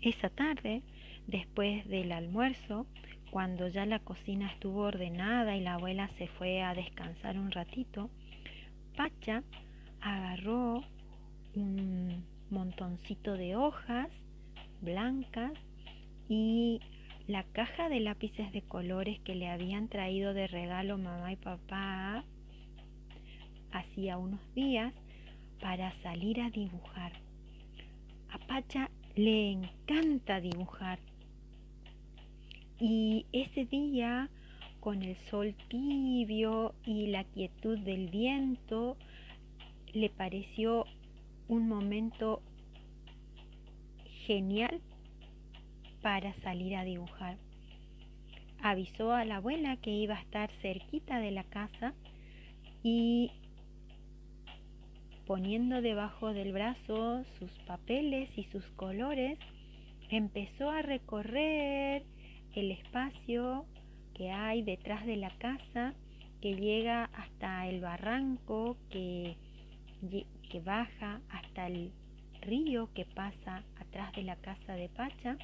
Esa tarde, después del almuerzo, cuando ya la cocina estuvo ordenada y la abuela se fue a descansar un ratito, Pacha agarró un montoncito de hojas blancas y la caja de lápices de colores que le habían traído de regalo mamá y papá hacía unos días para salir a dibujar. A Pacha le encanta dibujar y ese día, con el sol tibio y la quietud del viento, le pareció un momento genial para salir a dibujar. Avisó a la abuela que iba a estar cerquita de la casa y, poniendo debajo del brazo sus papeles y sus colores, empezó a recorrer el espacio que hay detrás de la casa, que llega hasta el barranco, que baja hasta el río que pasa atrás de la casa de Pacha,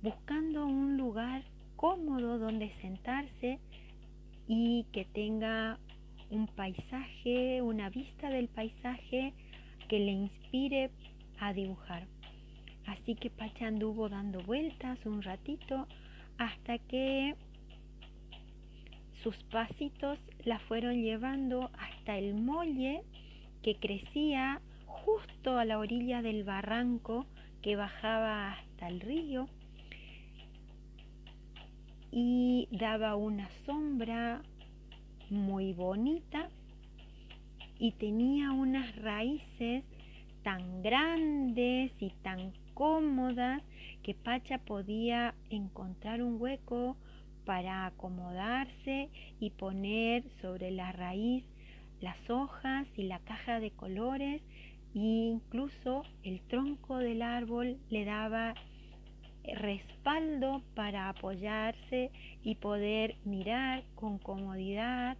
buscando un lugar cómodo donde sentarse y que tenga un paisaje, una vista del paisaje que le inspire a dibujar. Así que Pacha anduvo dando vueltas un ratito hasta que sus pasitos la fueron llevando hasta el muelle que crecía justo a la orilla del barranco que bajaba hasta el río y daba una sombra muy bonita y tenía unas raíces tan grandes y tan cómodas que Pacha podía encontrar un hueco para acomodarse y poner sobre la raíz las hojas y la caja de colores, e incluso el tronco del árbol le daba respaldo para apoyarse y poder mirar con comodidad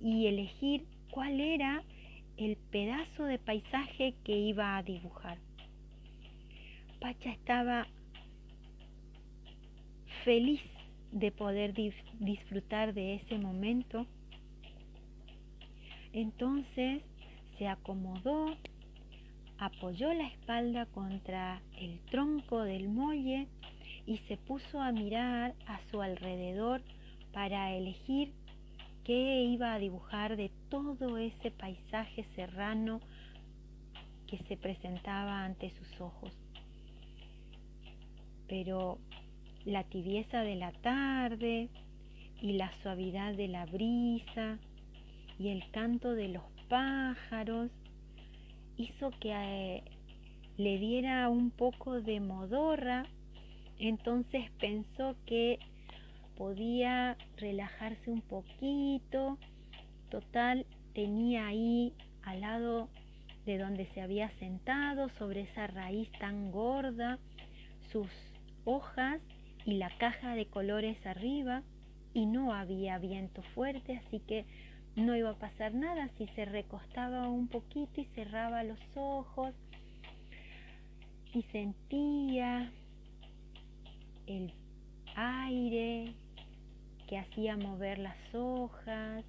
y elegir cuál era el pedazo de paisaje que iba a dibujar. Pacha estaba feliz de poder disfrutar de ese momento. Entonces se acomodó, apoyó la espalda contra el tronco del muelle y se puso a mirar a su alrededor para elegir qué iba a dibujar de todo ese paisaje serrano que se presentaba ante sus ojos. Pero la tibieza de la tarde y la suavidad de la brisa y el canto de los pájaros hizo que le diera un poco de modorra. Entonces pensó que podía relajarse un poquito. Total, tenía ahí al lado de donde se había sentado, sobre esa raíz tan gorda, sus hojas y la caja de colores arriba, y no había viento fuerte, así que no iba a pasar nada si se recostaba un poquito y cerraba los ojos y sentía el aire que hacía mover las hojas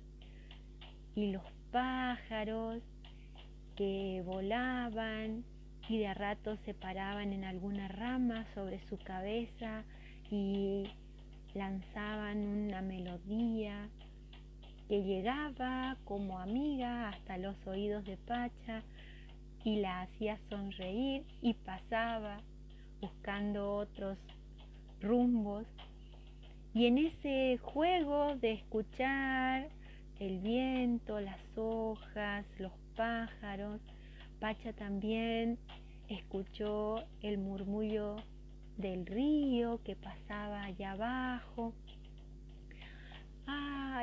y los pájaros que volaban y de a rato se paraban en alguna rama sobre su cabeza y lanzaban una melodía que llegaba como amiga hasta los oídos de Pacha y la hacía sonreír y pasaba buscando otros rumbos. Y en ese juego de escuchar el viento, las hojas, los pájaros, Pacha también escuchó el murmullo del río que pasaba allá abajo.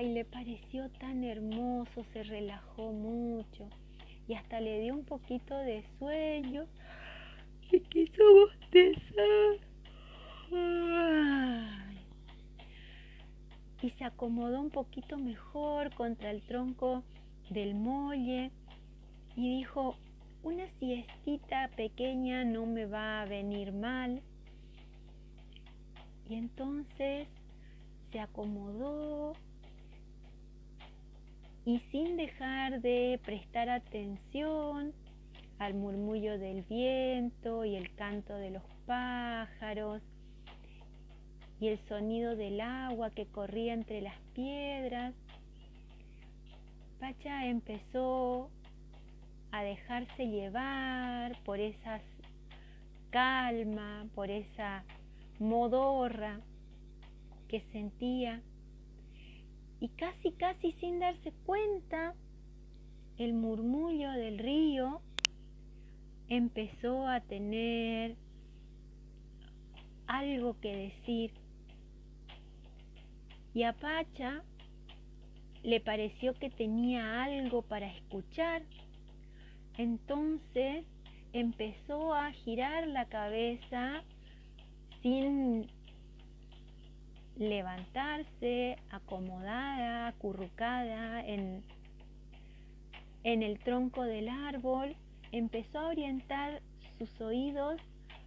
Y le pareció tan hermoso, se relajó mucho y hasta le dio un poquito de sueño y quiso bostezar. Y se acomodó un poquito mejor contra el tronco del muelle y dijo: una siestita pequeña no me va a venir mal. Y entonces se acomodó y sin dejar de prestar atención al murmullo del viento y el canto de los pájaros y el sonido del agua que corría entre las piedras, Pacha empezó a dejarse llevar por esa calma, por esa modorra que sentía, y casi sin darse cuenta, el murmullo del río empezó a tener algo que decir, y a Pacha le pareció que tenía algo para escuchar. Entonces empezó a girar la cabeza sin levantarse, acomodada, acurrucada en el tronco del árbol. Empezó a orientar sus oídos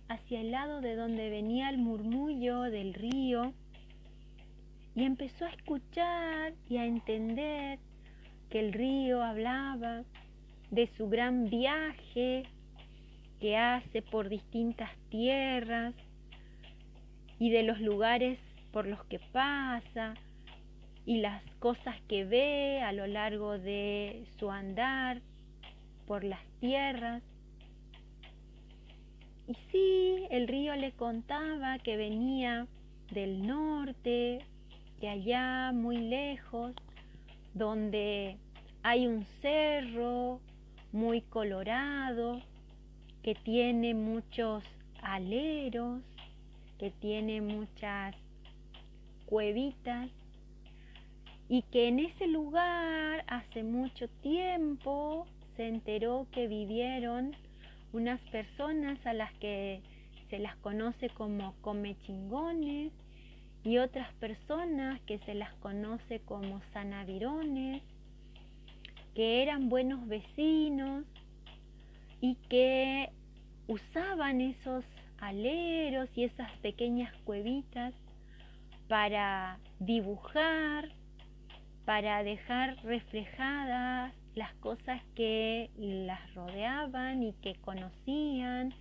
hacia el lado de donde venía el murmullo del río y empezó a escuchar y a entender que el río hablaba de su gran viaje que hace por distintas tierras y de los lugares por los que pasa y las cosas que ve a lo largo de su andar por las tierras. Y sí, el río le contaba que venía del norte, de allá muy lejos, donde hay un cerro muy colorado, que tiene muchos aleros, que tiene muchas cuevitas, y que en ese lugar hace mucho tiempo se enteró que vivieron unas personas a las que se las conoce como comechingones y otras personas que se las conoce como sanavirones, que eran buenos vecinos y que usaban esos aleros y esas pequeñas cuevitas para dibujar, para dejar reflejadas las cosas que las rodeaban y que conocían,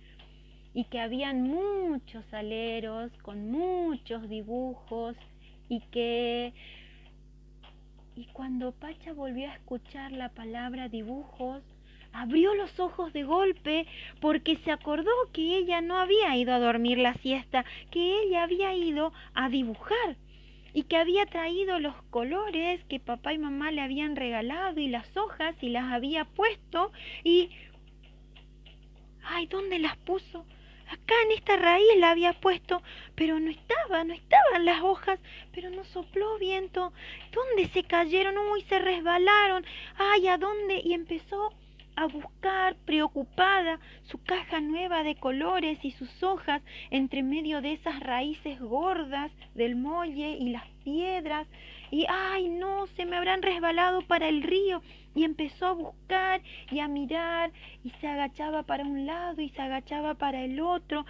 y que habían muchos aleros con muchos dibujos, y cuando Pacha volvió a escuchar la palabra dibujos, abrió los ojos de golpe porque se acordó que ella no había ido a dormir la siesta, que ella había ido a dibujar y que había traído los colores que papá y mamá le habían regalado y las hojas y las había puesto y... ¡Ay! ¿Dónde las puso? Acá en esta raíz la había puesto, pero no estaban las hojas, pero no sopló viento. ¿Dónde se cayeron? ¡Uy! Se resbalaron. ¡Ay! ¿A dónde? Y empezó a buscar, preocupada, su caja nueva de colores y sus hojas entre medio de esas raíces gordas del molle y las piedras. Y ¡ay no! Se me habrán resbalado para el río. Y empezó a buscar y a mirar y se agachaba para un lado y se agachaba para el otro,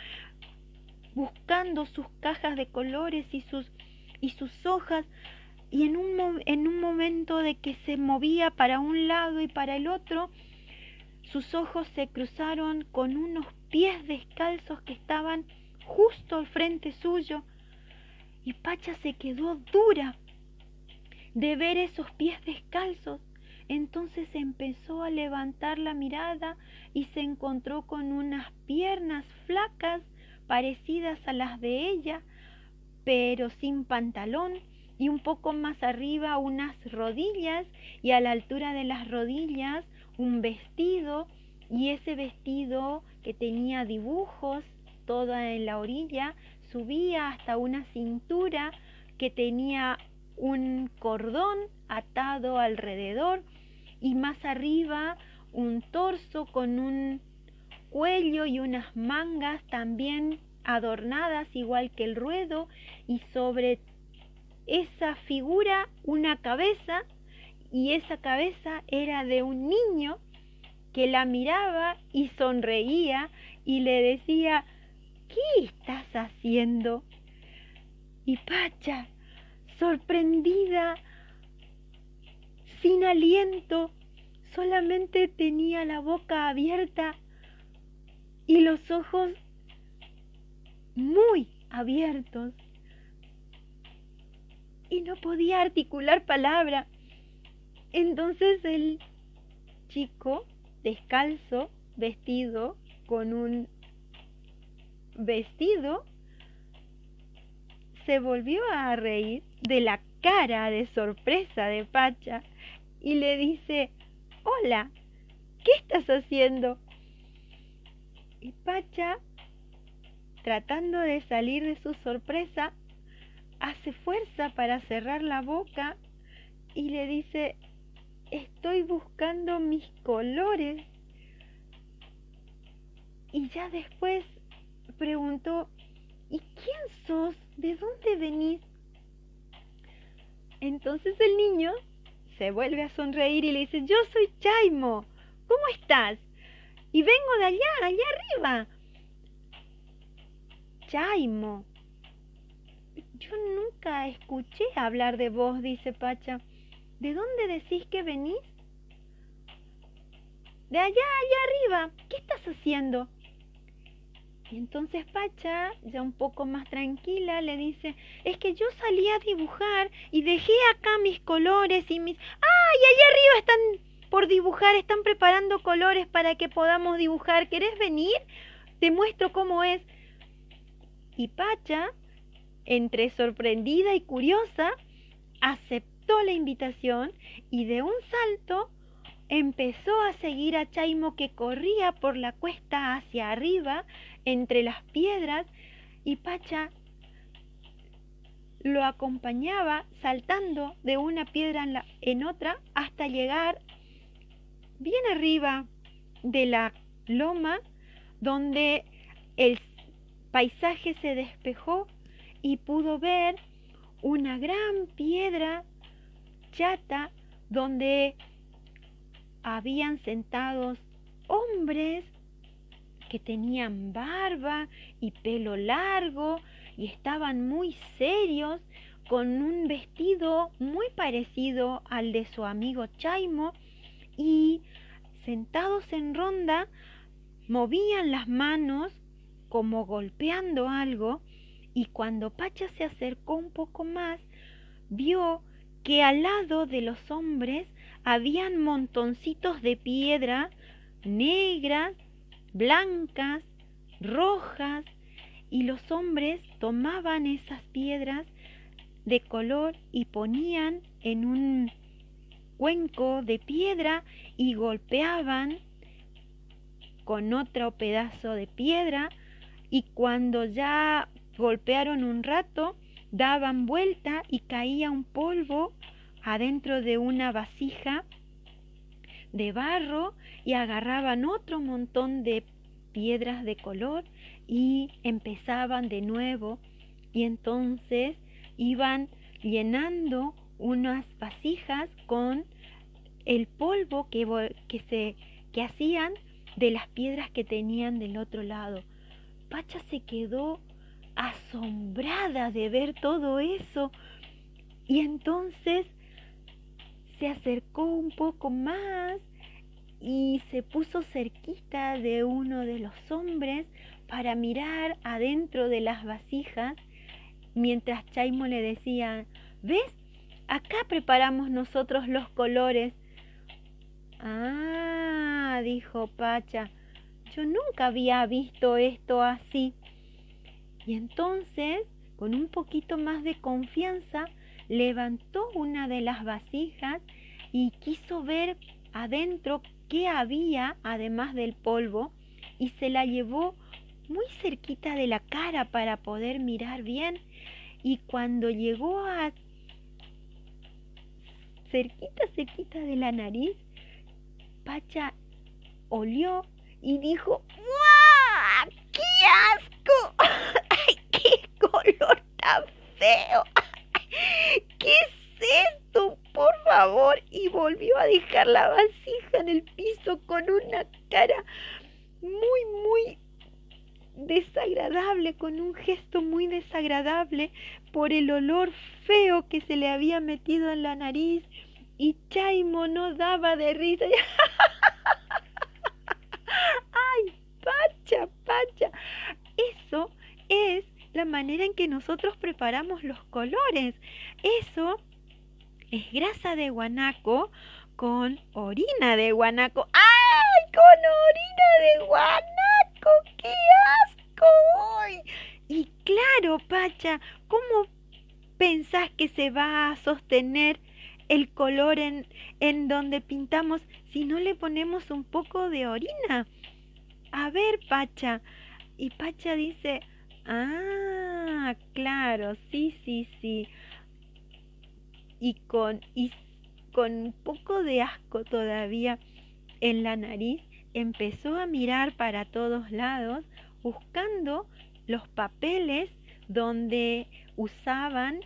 buscando sus cajas de colores y sus hojas. Y en un momento de que se movía para un lado y para el otro, sus ojos se cruzaron con unos pies descalzos que estaban justo al frente suyo. Y Pacha se quedó dura de ver esos pies descalzos. Entonces empezó a levantar la mirada y se encontró con unas piernas flacas parecidas a las de ella, pero sin pantalón, y un poco más arriba unas rodillas, y a la altura de las rodillas un vestido, y ese vestido que tenía dibujos toda en la orilla subía hasta una cintura que tenía un cordón atado alrededor, y más arriba un torso con un cuello y unas mangas también adornadas igual que el ruedo, y sobre esa figura una cabeza, y esa cabeza era de un niño que la miraba y sonreía y le decía: ¿qué estás haciendo? Y Pacha, sorprendida, sin aliento, solamente tenía la boca abierta y los ojos muy abiertos y no podía articular palabra. Entonces el chico, descalzo, vestido con un vestido, se volvió a reír de la cara de sorpresa de Pacha y le dice: hola, ¿qué estás haciendo? Y Pacha, tratando de salir de su sorpresa, hace fuerza para cerrar la boca y le dice: estoy buscando mis colores. Y ya después preguntó: ¿y quién sos? ¿De dónde venís? Entonces el niño se vuelve a sonreír y le dice: yo soy Chaimo, ¿cómo estás? Y vengo de allá arriba. Chaimo, yo nunca escuché hablar de vos, dice Pacha. ¿De dónde decís que venís? De allá arriba. ¿Qué estás haciendo? Y entonces Pacha, ya un poco más tranquila, le dice: es que yo salí a dibujar y dejé acá mis colores y mis... ¡ay! Allá arriba están por dibujar, están preparando colores para que podamos dibujar. ¿Querés venir? Te muestro cómo es. Y Pacha, entre sorprendida y curiosa, aceptó la invitación y de un salto empezó a seguir a Chaimo, que corría por la cuesta hacia arriba entre las piedras, y Pacha lo acompañaba saltando de una piedra en otra hasta llegar bien arriba de la loma, donde el paisaje se despejó y pudo ver una gran piedra chata donde habían sentados hombres que tenían barba y pelo largo y estaban muy serios, con un vestido muy parecido al de su amigo Chaimo, y sentados en ronda movían las manos como golpeando algo. Y cuando Pacha se acercó un poco más, vio que al lado de los hombres habían montoncitos de piedra negras, blancas, rojas, y los hombres tomaban esas piedras de color y ponían en un cuenco de piedra y golpeaban con otro pedazo de piedra, y cuando ya golpearon un rato, daban vuelta y caía un polvo adentro de una vasija de barro y agarraban otro montón de piedras de color y empezaban de nuevo, y entonces iban llenando unas vasijas con el polvo que hacían de las piedras que tenían del otro lado. Pacha se quedó asombrada de ver todo eso, y entonces se acercó un poco más y se puso cerquita de uno de los hombres para mirar adentro de las vasijas, mientras Chaimo le decía: ¿ves? Acá preparamos nosotros los colores. Ah, dijo Pacha, yo nunca había visto esto así. Y entonces, con un poquito más de confianza, levantó una de las vasijas y quiso ver adentro qué había además del polvo, y se la llevó muy cerquita de la cara para poder mirar bien. Y cuando llegó a cerquita de la nariz, Pacha olió y dijo: ¡guau! ¡Qué asco! ¡Ay, qué color tan feo! ¿Qué es esto? Por favor. Y volvió a dejar la vasija en el piso piso con una cara muy desagradable, con un gesto muy desagradable por el olor feo que se le había metido en la nariz, y Chaimo no daba de risa. ¡Ay, Pacha, Pacha! Eso es la manera en que nosotros preparamos los colores. Eso es grasa de guanaco con orina de guanaco. ¡Ay, con orina de guanaco! ¡Qué asco! ¡Uy! Y claro, Pacha, ¿cómo pensás que se va a sostener el color en donde pintamos si no le ponemos un poco de orina? A ver, Pacha. Y Pacha dice, ah, claro, sí. Y con un poco de asco todavía en la nariz, empezó a mirar para todos lados, buscando los papeles donde usaban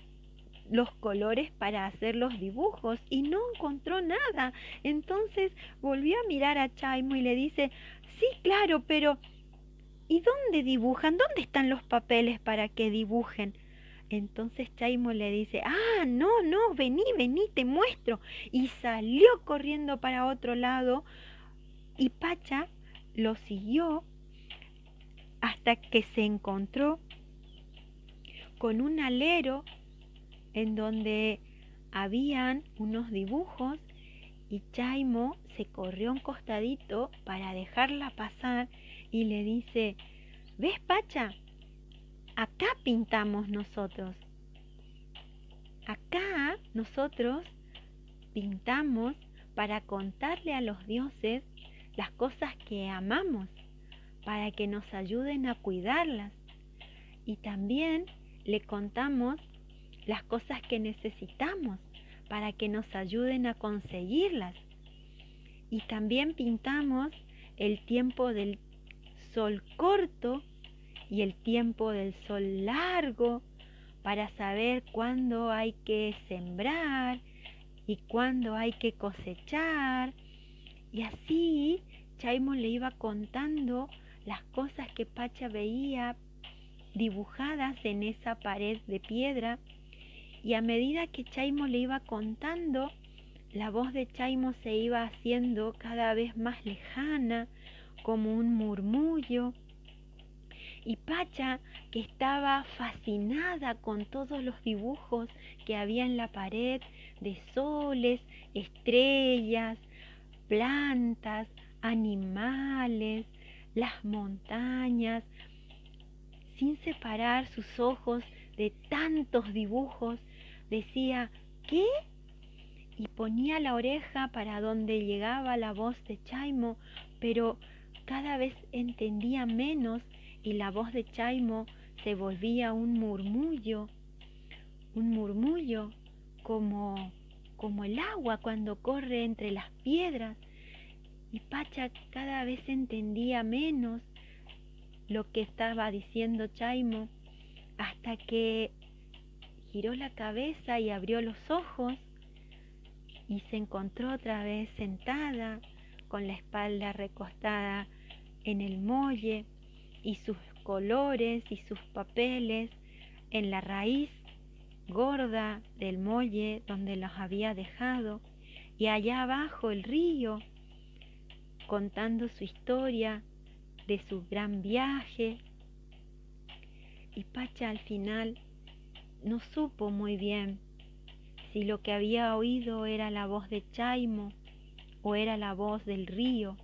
los colores para hacer los dibujos, y no encontró nada. Entonces volvió a mirar a Chaimo y le dice, sí, claro, pero ¿y dónde dibujan? ¿Dónde están los papeles para que dibujen? Entonces Chaimo le dice, ah, no, vení, te muestro. Y salió corriendo para otro lado, y Pacha lo siguió hasta que se encontró con un alero en donde habían unos dibujos, y Chaimo se corrió un costadito para dejarla pasar y le dice, ¿ves, Pacha? Acá pintamos nosotros. Acá nosotros pintamos para contarle a los dioses las cosas que amamos, para que nos ayuden a cuidarlas. Y también le contamos las cosas que necesitamos para que nos ayuden a conseguirlas. Y también pintamos el tiempo del sol corto y el tiempo del sol largo, para saber cuándo hay que sembrar y cuándo hay que cosechar. Y así Chaimo le iba contando las cosas que Pacha veía dibujadas en esa pared de piedra, y a medida que Chaimo le iba contando, la voz de Chaimo se iba haciendo cada vez más lejana, como un murmullo. Y Pacha, que estaba fascinada con todos los dibujos que había en la pared, de soles, estrellas, plantas, animales, las montañas, sin separar sus ojos de tantos dibujos, decía, ¿qué? Y ponía la oreja para donde llegaba la voz de Chaimo, pero cada vez entendía menos, y la voz de Chaimo se volvía un murmullo como el agua cuando corre entre las piedras. Y Pacha cada vez entendía menos lo que estaba diciendo Chaimo, hasta que giró la cabeza y abrió los ojos, y se encontró otra vez sentada, con la espalda recostada en el muelle, y sus colores y sus papeles en la raíz gorda del muelle donde los había dejado, y allá abajo el río contando su historia de su gran viaje. Y Pacha al final no supo muy bien si lo que había oído era la voz de Chaimo o era la voz del río,